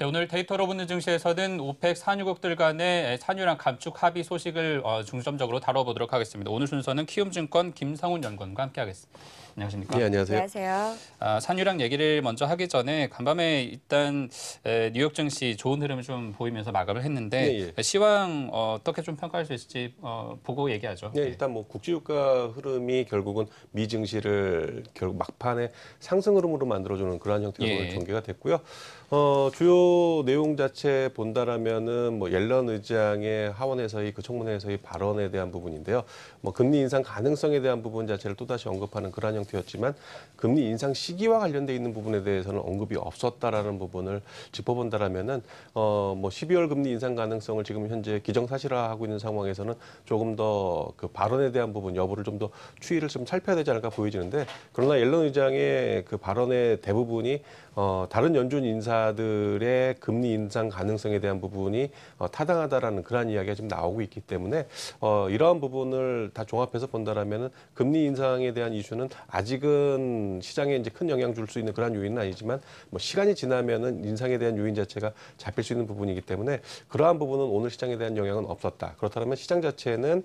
네, 오늘 데이터로 보는 증시에서는 오펙 산유국들 간의 산유량 감축 합의 소식을 중점적으로 다뤄보도록 하겠습니다. 오늘 순서는 키움증권 김성훈 연구원과 함께하겠습니다. 안녕하십니까? 네, 안녕하세요. 안녕하세요. 산유량 얘기를 먼저 하기 전에 간밤에 일단 뉴욕 증시 좋은 흐름을 좀 보이면서 마감을 했는데 시황 어떻게 좀 평가할 수 있을지 보고 얘기하죠. 네, 일단 뭐 국제유가 흐름이 결국은 미 증시를 결국 막판에 상승 흐름으로 만들어주는 그러한 형태로 오늘 전개가 됐고요. 주요 내용 자체 본다라면은 뭐 옐런 의장의 하원에서의 그 청문회에서의 발언에 대한 부분인데요. 뭐 금리 인상 가능성에 대한 부분 자체를 또다시 언급하는 그러한 형태였지만 금리 인상 시기와 관련돼 있는 부분에 대해서는 언급이 없었다라는 부분을 짚어본다라면은 뭐 12월 금리 인상 가능성을 지금 현재 기정사실화하고 있는 상황에서는 조금 더 그 발언에 대한 부분 여부를 좀 더 추이를 좀 살펴야 되지 않을까 보여지는데, 그러나 옐런 의장의 그 발언의 대부분이 다른 연준 인사들의 금리 인상 가능성에 대한 부분이 타당하다라는 그러한 이야기가 지금 나오고 있기 때문에 이러한 부분을 다 종합해서 본다라면은 금리 인상에 대한 이슈는 아직은 시장에 이제 큰 영향 줄 수 있는 그러한 요인은 아니지만 뭐 시간이 지나면은 인상에 대한 요인 자체가 잡힐 수 있는 부분이기 때문에 그러한 부분은 오늘 시장에 대한 영향은 없었다. 그렇다면 시장 자체는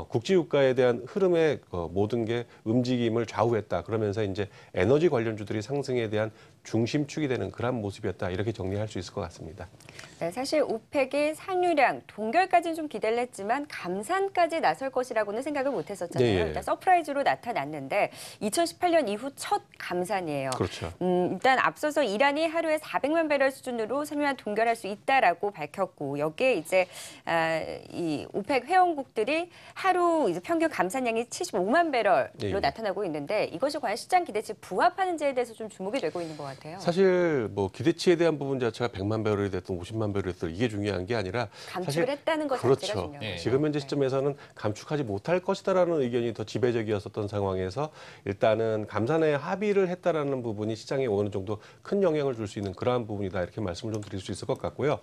국제유가에 대한 흐름의 모든 게 움직임을 좌우했다. 그러면서 이제 에너지 관련주들이 상승에 대한 중심축이 되는 그런 모습이었다. 이렇게 정리할 수 있을 것 같습니다. 네, 사실 오펙이 산유량 동결까지는 좀 기대를 했지만 감산까지 나설 것이라고는 생각을 못했었잖아요. 네, 일단 서프라이즈로 나타났는데 2018년 이후 첫 감산이에요. 그렇죠. 일단 앞서서 이란이 하루에 400만 배럴 수준으로 산유량 동결할 수 있다라고 밝혔고, 여기에 이제 이 오펙 회원국들이 하루 이제 평균 감산량이 75만 배럴로 나타나고 있는데, 이것이 과연 시장 기대치에 부합하는지에 대해서 좀 주목이 되고 있는 것 같아요. 사실 뭐 기대치에 대한 부분 자체가 100만 배럴이 됐든 50만 배럴이 됐든 이게 중요한 게 아니라 감축을 했다는 것 자체가 그렇죠. 중요한 거죠. 지금 현재 시점에서는 감축하지 못할 것이다라는 의견이 더 지배적이었었던 상황에서 일단은 감산에 합의를 했다라는 부분이 시장에 어느 정도 큰 영향을 줄 수 있는 그러한 부분이다, 이렇게 말씀을 좀 드릴 수 있을 것 같고요.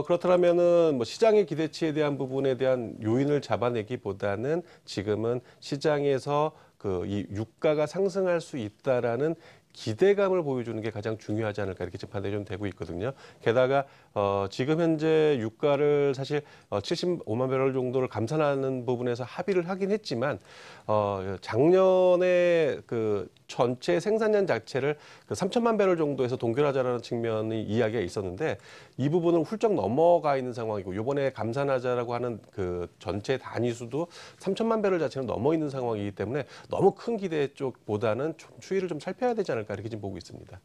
그렇다면은 뭐 시장의 기대치에 대한 부분에 대한 요인을 잡아내기보다는 지금은 시장에서 이 유가가 상승할 수 있다라는 기대감을 보여주는 게 가장 중요하지 않을까, 이렇게 지금 판단이 좀 되고 있거든요. 게다가 지금 현재 유가를 사실 75만 배럴 정도를 감산하는 부분에서 합의를 하긴 했지만 작년에 그 전체 생산량 자체를 그 3천만 배럴 정도에서 동결하자라는 측면의 이야기가 있었는데 이 부분은 훌쩍 넘어가 있는 상황이고, 이번에 감산하자라고 하는 그 전체 단위수도 3천만 배럴 자체는 넘어 있는 상황이기 때문에 너무 큰 기대 쪽보다는 좀 추이를 좀 살펴야 되지 않을까, 이렇게 지금 보고 있습니다.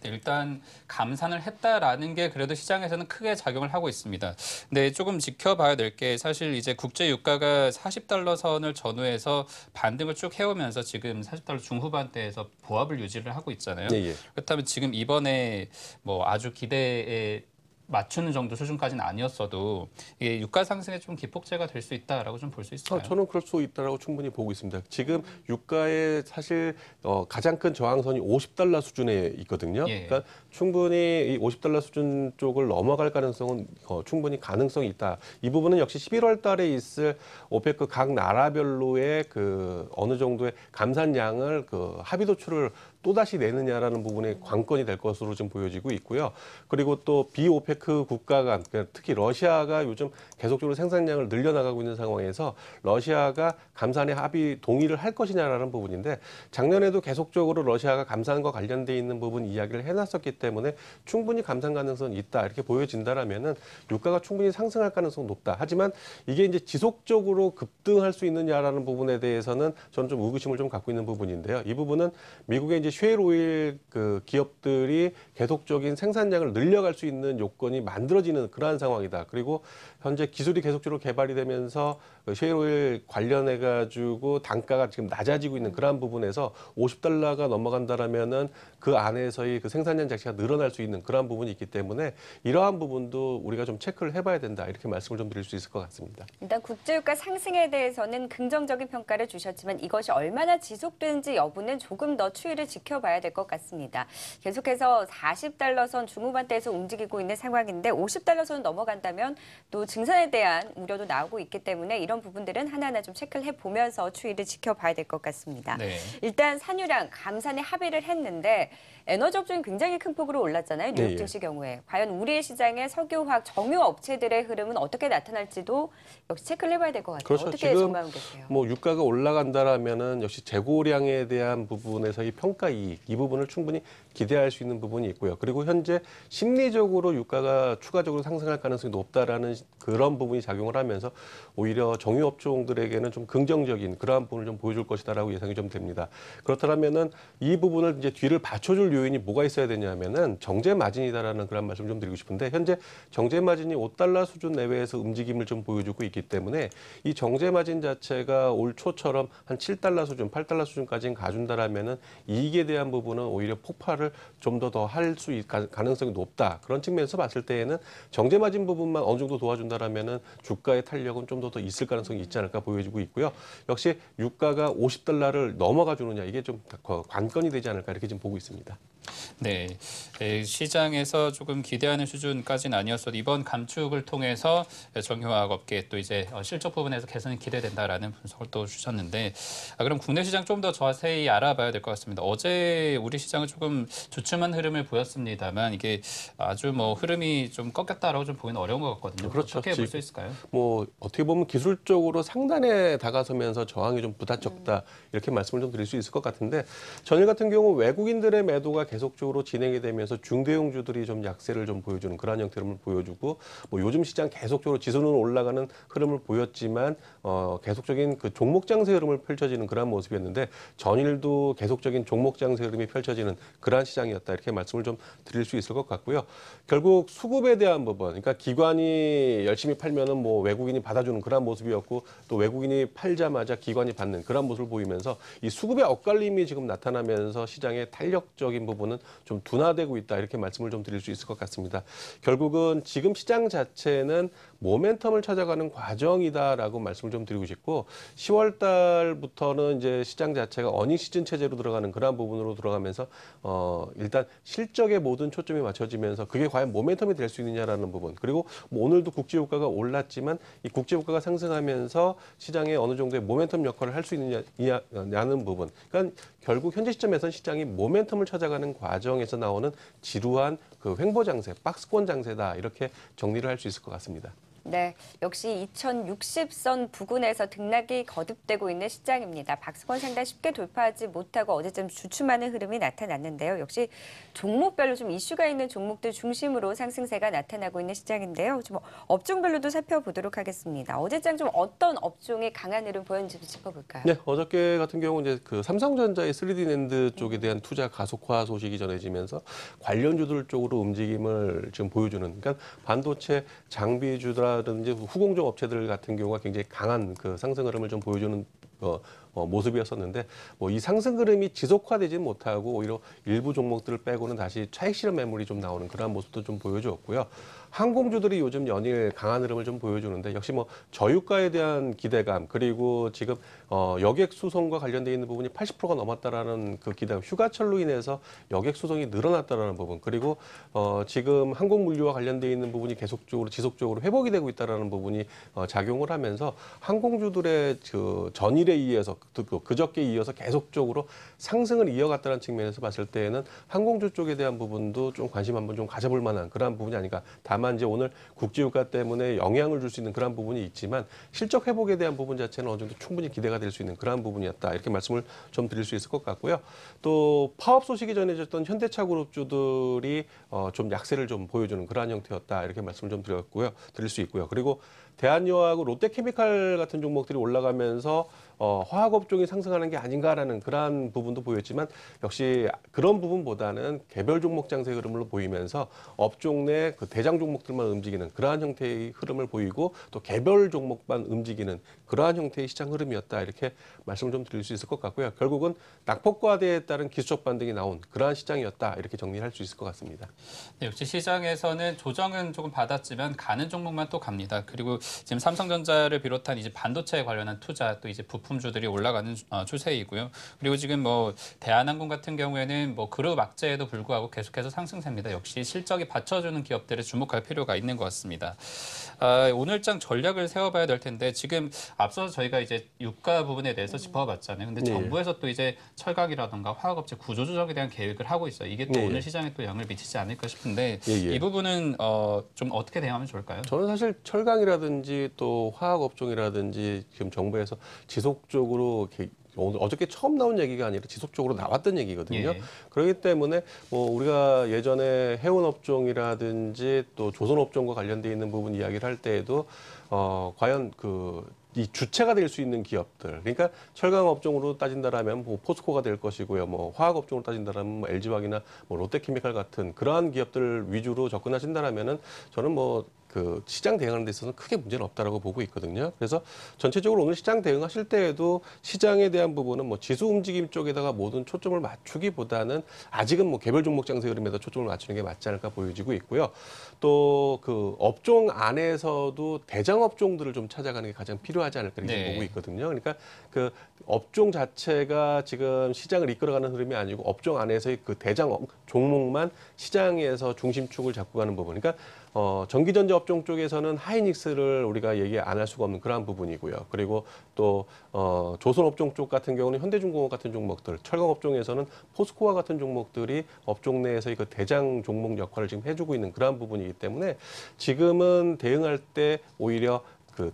네, 일단 감산을 했다라는 게 그래도 시장에서는 크게 작용을 하고 있습니다. 근데 조금 지켜봐야 될 게, 사실 이제 국제 유가가 40달러 선을 전후해서 반등을 쭉 해오면서 지금 40달러 중후반대에서 보합을 유지를 하고 있잖아요. 그렇다면 지금 이번에 뭐 아주 기대에 맞추는 정도 수준까지는 아니었어도 이게 유가 상승에 좀 기폭제가 될 수 있다라고 좀 볼 수 있을까요? 저는 그럴 수 있다라고 충분히 보고 있습니다. 지금 유가의 사실 가장 큰 저항선이 50달러 수준에 있거든요. 그러니까 충분히 이 50달러 수준 쪽을 넘어갈 가능성은 충분히 가능성이 있다. 이 부분은 역시 11월 달에 있을 오페크 각 나라별로의 그 어느 정도의 감산량을 그 합의 도출을 또다시 내느냐라는 부분에 관건이 될 것으로 좀 보여지고 있고요. 그리고 또 비오페크 국가 간, 특히 러시아가 요즘 계속적으로 생산량을 늘려나가고 있는 상황에서 러시아가 감산에 합의 동의를 할 것이냐라는 부분인데, 작년에도 계속적으로 러시아가 감산과 관련돼 있는 부분 이야기를 해놨었기 때문에 충분히 감산 가능성이 있다, 이렇게 보여진다라면은 유가가 충분히 상승할 가능성은 높다. 하지만 이게 이제 지속적으로 급등할 수 있느냐라는 부분에 대해서는 저는 좀 의구심을 좀 갖고 있는 부분인데요. 이 부분은 미국의 이제 쉐일 오일 그 기업들이 계속적인 생산량을 늘려갈 수 있는 요건이 만들어지는 그러한 상황이다. 그리고 현재 기술이 계속적으로 개발이 되면서 쉐일 오일 관련해 가지고 단가가 지금 낮아지고 있는 그러한 부분에서 50달러가 넘어간다라면은 그 안에서의 그 생산량 자체가 늘어날 수 있는 그러한 부분이 있기 때문에 이러한 부분도 우리가 좀 체크를 해봐야 된다, 이렇게 말씀을 좀 드릴 수 있을 것 같습니다. 일단 국제유가 상승에 대해서는 긍정적인 평가를 주셨지만 이것이 얼마나 지속되는지 여부는 조금 더 추이를 지켜봐야 될 것 같습니다. 계속해서 40달러 선 중후반대에서 움직이고 있는 상황인데 50달러 선 넘어간다면 또 증산에 대한 우려도 나오고 있기 때문에 이런 부분들은 하나하나 좀 체크를 해보면서 추이를 지켜봐야 될 것 같습니다. 네. 일단 산유랑 감산에 합의를 했는데 에너지 업종이 굉장히 큰 폭으로 올랐잖아요. 뉴욕 네, 증시 경우에. 과연 우리 시장의 석유화학 정유 업체들의 흐름은 어떻게 나타날지도 역시 체크를 해봐야 될 것 같아요. 그렇죠. 어떻게 지금 전망하고 계세요? 뭐 유가가 올라간다라면은 역시 재고량에 대한 부분에서의 평가 이익 이 부분을 충분히 기대할 수 있는 부분이 있고요. 그리고 현재 심리적으로 유가가 추가적으로 상승할 가능성이 높다라는 그런 부분이 작용을 하면서 오히려 정유업종들에게는 좀 긍정적인 그러한 부분을 좀 보여줄 것이다라고 예상이 좀 됩니다. 그렇다면은 이 부분을 이제 뒤를 받쳐줄 요인이 뭐가 있어야 되냐면은 정제 마진이다라는 그런 말씀 좀 드리고 싶은데 현재 정제 마진이 5달러 수준 내외에서 움직임을 좀 보여주고 있기 때문에 이 정제 마진 자체가 올 초처럼 한 7달러 수준, 8달러 수준까지는 가준다라면은 이익에 대한 부분은 오히려 폭발을 좀 더 할 수 가능성이 높다. 그런 측면에서 봤을 때에는 정제 마진 부분만 어느 정도 도와준다라면은 주가의 탄력은 좀 더 있을 가능성이 있지 않을까 보여지고 있고요. 역시 유가가 50달러를 넘어가 주느냐 이게 좀 관건이 되지 않을까 이렇게 지금 보고 있습니다. 네, 시장에서 조금 기대하는 수준까지는 아니었어도 이번 감축을 통해서 정유화학 업계 또 이제 실적 부분에서 개선이 기대된다라는 분석을 또 주셨는데 그럼 국내 시장 좀 더 자세히 알아봐야 될 것 같습니다. 어제 우리 시장은 조금 주춤한 흐름을 보였습니다만 이게 아주 뭐 흐름이 좀 꺾였다라고 좀 보기는 어려운 것 같거든요. 그렇죠. 어떻게 볼 수 있을까요? 뭐 어떻게 보면 기술적으로 상단에 다가서면서 저항이 좀 부닥쳤다 이렇게 말씀을 좀 드릴 수 있을 것 같은데 전일 같은 경우 외국인들의 매도가 계속적으로 진행이 되면서 중대형주들이 좀 약세를 좀 보여주는 그러한 형태를 보여주고 뭐 요즘 시장 계속적으로 지수는 올라가는 흐름을 보였지만 계속적인 그 종목 장세 흐름을 펼쳐지는 그러한 모습이었는데 전일도 계속적인 종목 장세 흐름이 펼쳐지는 그러한 시장이었다 이렇게 말씀을 좀 드릴 수 있을 것 같고요. 결국 수급에 대한 부분, 그러니까 기관이 열심히 팔면은 뭐 외국인이 받아주는 그러한 모습이었고 또 외국인이 팔자마자 기관이 받는 그러한 모습을 보이면서 이 수급의 엇갈림이 지금 나타나면서 시장의 탄력적인 부분은 좀 둔화되고 있다 이렇게 말씀을 좀 드릴 수 있을 것 같습니다. 결국은 지금 시장 자체는 모멘텀을 찾아가는 과정이다라고 말씀을 좀 드리고 싶고 10월 달부터는 이제 시장 자체가 어닝 시즌 체제로 들어가는 그러한 부분으로 들어가면서 일단 실적에 모든 초점이 맞춰지면서 그게 과연 모멘텀이 될 수 있느냐라는 부분 그리고 뭐 오늘도 국제유가가 올랐지만 이 국제유가가 상승하면서 시장에 어느 정도의 모멘텀 역할을 할 수 있느냐는 부분 그러니까 결국 현재 시점에서는 시장이 모멘텀을 찾아가는 과정에서 나오는 지루한 그 횡보 장세, 박스권 장세다 이렇게 정리를 할 수 있을 것 같습니다. 네, 역시 2060선 부근에서 등락이 거듭되고 있는 시장입니다. 박스권 상단 쉽게 돌파하지 못하고 어제쯤 주춤하는 흐름이 나타났는데요. 역시 종목별로 좀 이슈가 있는 종목들 중심으로 상승세가 나타나고 있는 시장인데요. 좀 업종별로도 살펴보도록 하겠습니다. 어제장 좀 어떤 업종이 강한 흐름 보였는지 짚어볼까요? 네, 어저께 같은 경우 이제 그 삼성전자의 3D 낸드 쪽에 대한 투자 가속화 소식이 전해지면서 관련주들 쪽으로 움직임을 지금 보여주는, 그러니까 반도체 장비주라든지 후공정 업체들 같은 경우가 굉장히 강한 그 상승 흐름을 좀 보여주는 모습이었었는데 뭐 이 상승 흐름이 지속화되지 못하고 오히려 일부 종목들을 빼고는 다시 차익 실현 매물이 좀 나오는 그런 모습도 좀 보여주었고요. 항공주들이 요즘 연일 강한 흐름을 좀 보여주는데 역시 뭐 저유가에 대한 기대감 그리고 지금 여객 수송과 관련돼 있는 부분이 80%가 넘었다라는 그 기대감, 휴가철로 인해서 여객 수송이 늘어났다라는 부분 그리고 지금 항공 물류와 관련돼 있는 부분이 계속적으로 지속적으로 회복이 되고 있다라는 부분이 작용을 하면서 항공주들의 그 전일에 의해서 그저께 이어서 계속적으로 상승을 이어갔다는 측면에서 봤을 때에는 항공주 쪽에 대한 부분도 좀 관심 한번 좀 가져볼 만한 그러한 부분이 아닌가. 다만 이제 오늘 국제유가 때문에 영향을 줄 수 있는 그런 부분이 있지만 실적 회복에 대한 부분 자체는 어느 정도 충분히 기대가 될 수 있는 그러한 부분이었다. 이렇게 말씀을 좀 드릴 수 있을 것 같고요. 또 파업 소식이 전해졌던 현대차 그룹주들이 좀 약세를 좀 보여주는 그러한 형태였다. 이렇게 말씀을 좀 드릴 수 있고요. 그리고 대한여하고 롯데케미칼 같은 종목들이 올라가면서 화학업종이 상승하는 게 아닌가라는 그러한 부분도 보였지만 역시 그런 부분보다는 개별 종목 장세 흐름으로 보이면서 업종 내 그 대장 종목들만 움직이는 그러한 형태의 흐름을 보이고 또 개별 종목만 움직이는 그러한 형태의 시장 흐름이었다. 이렇게 말씀을 좀 드릴 수 있을 것 같고요. 결국은 낙폭과대에 따른 기술적 반등이 나온 그러한 시장이었다. 이렇게 정리할 수 있을 것 같습니다. 네, 역시 시장에서는 조정은 조금 받았지만 가는 종목만 또 갑니다. 그리고 지금 삼성전자를 비롯한 이제 반도체에 관련한 투자 또 이제 부품 부품주들이 올라가는 추세이고요. 그리고 지금 뭐 대한항공 같은 경우에는 뭐 그룹 악재에도 불구하고 계속해서 상승세입니다. 역시 실적이 받쳐주는 기업들에 주목할 필요가 있는 것 같습니다. 오늘장 전략을 세워봐야 될 텐데 지금 앞서 저희가 이제 유가 부분에 대해서 짚어봤잖아요. 근데 정부에서 또 이제 철강이라든가 화학업체 구조조정에 대한 계획을 하고 있어요. 이게 또 오늘 시장에 또 영향을 미치지 않을까 싶은데 이 부분은 좀 어떻게 대응하면 좋을까요? 저는 사실 철강이라든지 또 화학업종이라든지 지금 정부에서 지속적으로 이렇게 어저께 처음 나온 얘기가 아니라 지속적으로 나왔던 얘기거든요. 그렇기 때문에 뭐 우리가 예전에 해운업종이라든지 또 조선업종과 관련돼 있는 부분 이야기를 할 때에도 과연 이 주체가 될 수 있는 기업들, 그러니까 철강업종으로 따진다라면 뭐 포스코가 될 것이고요, 뭐 화학업종으로 따진다라면 뭐 LG화학이나 뭐 롯데케미칼 같은 그러한 기업들 위주로 접근하신다라면은 저는 뭐 시장 대응하는 데 있어서는 크게 문제는 없다라고 보고 있거든요. 그래서 전체적으로 오늘 시장 대응하실 때에도 시장에 대한 부분은 뭐 지수 움직임 쪽에다가 모든 초점을 맞추기보다는 아직은 뭐 개별 종목 장세 흐름에다 초점을 맞추는 게 맞지 않을까 보여지고 있고요. 또 업종 안에서도 대장 업종들을 좀 찾아가는 게 가장 필요하지 않을까 이렇게 보고 있거든요. 그러니까 업종 자체가 지금 시장을 이끌어가는 흐름이 아니고 업종 안에서의 대장 종목만 시장에서 중심축을 잡고 가는 부분. 그러니까 전기전자 업종 쪽에서는 하이닉스를 우리가 얘기 안 할 수가 없는 그러한 부분이고요. 그리고 또 조선업종 쪽 같은 경우는 현대중공업 같은 종목들, 철강업종에서는 포스코와 같은 종목들이 업종 내에서의 대장 종목 역할을 지금 해주고 있는 그러한 부분이기 때문에 지금은 대응할 때 오히려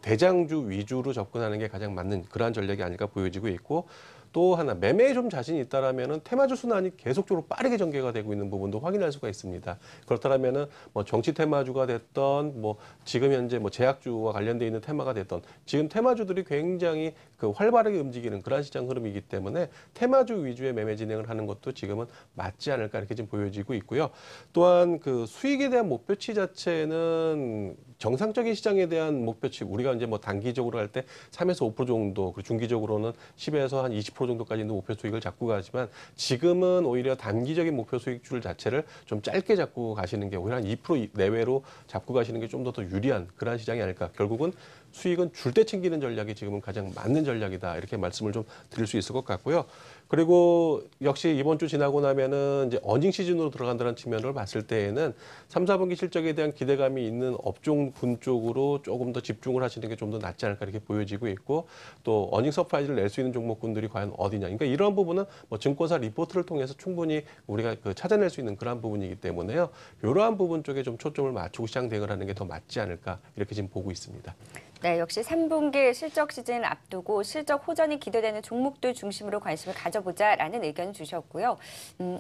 대장주 위주로 접근하는 게 가장 맞는 그러한 전략이 아닐까 보여지고 있고, 또 하나 매매에 좀 자신이 있다라면은 테마주 순환이 계속적으로 빠르게 전개가 되고 있는 부분도 확인할 수가 있습니다. 그렇다면은 뭐 정치 테마주가 됐던 뭐 지금 현재 뭐 제약주와 관련돼 있는 테마가 됐던 지금 테마주들이 굉장히 활발하게 움직이는 그런 시장 흐름이기 때문에 테마주 위주의 매매 진행을 하는 것도 지금은 맞지 않을까 이렇게 지금 보여지고 있고요. 또한 수익에 대한 목표치 자체는 정상적인 시장에 대한 목표치 우리가 이제 뭐 단기적으로 할 때 3에서 5% 정도, 그리고 중기적으로는 10에서 한 20% 정도까지 있는 목표 수익을 잡고 가지만 지금은 오히려 단기적인 목표 수익줄 자체를 좀 짧게 잡고 가시는 게 오히려 한 2% 내외로 잡고 가시는 게 좀 더 유리한 그런 시장이 아닐까. 결국은 수익은 줄 때 챙기는 전략이 지금은 가장 맞는 전략이다. 이렇게 말씀을 좀 드릴 수 있을 것 같고요. 그리고 역시 이번 주 지나고 나면은 이제 어닝 시즌으로 들어간다는 측면을 봤을 때에는 3, 4분기 실적에 대한 기대감이 있는 업종군 쪽으로 조금 더 집중을 하시는 게 좀 더 낫지 않을까 이렇게 보여지고 있고, 또 어닝 서프라이즈를 낼 수 있는 종목군들이 과연 어디냐. 그러니까 이런 부분은 뭐 증권사 리포트를 통해서 충분히 우리가 찾아낼 수 있는 그런 부분이기 때문에요. 이러한 부분 쪽에 좀 초점을 맞추고 시장 대응을 하는 게 더 맞지 않을까 이렇게 지금 보고 있습니다. 네, 역시 3분기 실적 시즌을 앞두고 실적 호전이 기대되는 종목들 중심으로 관심을 가져보자라는 의견 주셨고요.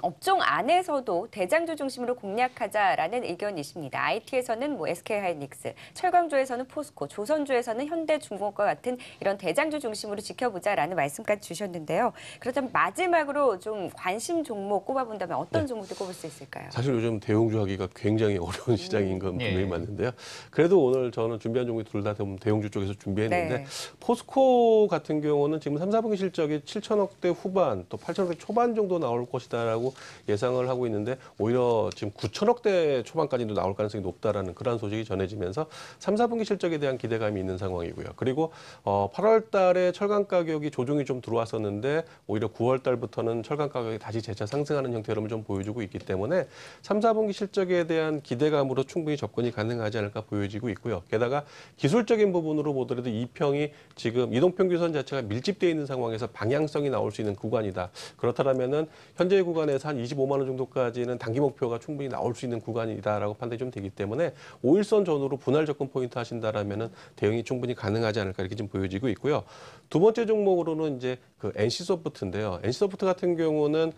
업종 안에서도 대장주 중심으로 공략하자라는 의견이십니다. IT에서는 뭐 SK하이닉스, 철강주에서는 포스코, 조선주에서는 현대중공업과 같은 이런 대장주 중심으로 지켜보자라는 말씀까지 주셨는데요. 그렇다면 마지막으로 좀 관심 종목 꼽아본다면 어떤 종목들 꼽을 수 있을까요? 사실 요즘 대형주 하기가 굉장히 어려운 시장인 건 분명히 맞는데요. 그래도 오늘 저는 준비한 종목이 둘 다 대형주 쪽에서 준비했는데 포스코 같은 경우는 지금 3, 4분기 실적이 7천억대 후반 또 8천억대 초반 정도 나올 것이다라고 예상을 하고 있는데 오히려 지금 9천억대 초반까지도 나올 가능성이 높다라는 그런 소식이 전해지면서 3, 4분기 실적에 대한 기대감이 있는 상황이고요. 그리고 8월 달에 철강 가격이 조정이 좀 들어왔었는데 오히려 9월 달부터는 철강 가격이 다시 재차 상승하는 형태를 좀 보여주고 있기 때문에 3, 4분기 실적에 대한 기대감으로 충분히 접근이 가능하지 않을까 보여지고 있고요. 게다가 기술적인 부분으로 보더라도 이평이 지금 이동평균선 자체가 밀집되어 있는 상황에서 방향성이 나올 수 있는 구간이다. 그렇다면은 현재 구간에서 한 25만 원 정도까지는 단기 목표가 충분히 나올 수 있는 구간이다라고 판단이 좀 되기 때문에 5일선 전후로 분할 접근 포인트 하신다라면은 대응이 충분히 가능하지 않을까 이렇게 좀 보여지고 있고요. 두 번째 종목으로는 이제 NC소프트인데요. NC소프트 같은 경우는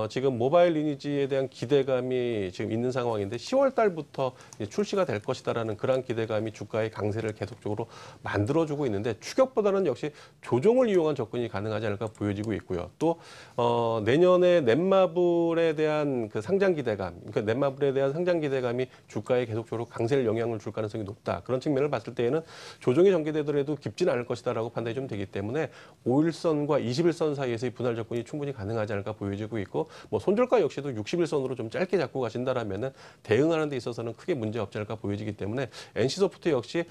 지금 모바일 리니지에 대한 기대감이 지금 있는 상황인데 10월 달부터 출시가 될 것이다라는 그런 기대감이 주가의 강세를 계속적으로 만들어주고 있는데 추격보다는 역시 조정을 이용한 접근이 가능하지 않을까 보여지고 있고요. 또 내년에 넷마블에 대한 상장 기대감, 그러니까 넷마블에 대한 상장 기대감이 주가에 계속적으로 강세를 영향을 줄 가능성이 높다. 그런 측면을 봤을 때에는 조정이 전개되더라도 깊지는 않을 것이다라고 판단이 좀 되기 때문에 5일선과 21선 사이에서의 분할 접근이 충분히 가능하지 않을까 보여지고 있고, 뭐 손절가 역시도 61선으로 좀 짧게 잡고 가신다라면은 대응하는 데 있어서는 크게 문제 없지 않을까 보여지기 때문에 NC소프트 역시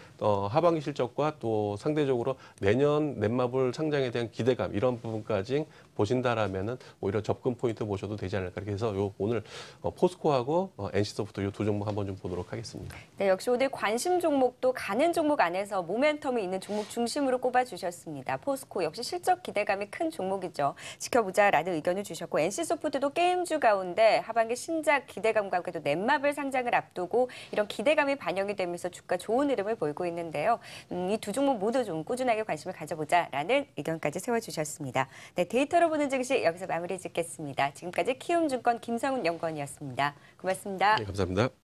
하반기 하반기 실적과 또 상대적으로 내년 넷마블 상장에 대한 기대감 이런 부분까지 보신다라면은 오히려 접근 포인트 보셔도 되지 않을까. 그래서 오늘 포스코하고 NC소프트 이 두 종목 한번 좀 보도록 하겠습니다. 네, 역시 오늘 관심 종목도 가는 종목 안에서 모멘텀이 있는 종목 중심으로 꼽아주셨습니다. 포스코 역시 실적 기대감이 큰 종목이죠. 지켜보자라는 의견을 주셨고 NC소프트도 게임주 가운데 하반기 신작 기대감과 함께 또 넷마블 상장을 앞두고 이런 기대감이 반영이 되면서 주가 좋은 흐름을 보이고 있는데요. 이 두 종목 모두 좀 꾸준하게 관심을 가져보자라는 의견까지 세워주셨습니다. 네, 데이터로 보는 증시 여기서 마무리 짓겠습니다. 지금까지 키움증권 김성훈 연구원이었습니다. 고맙습니다. 네, 감사합니다.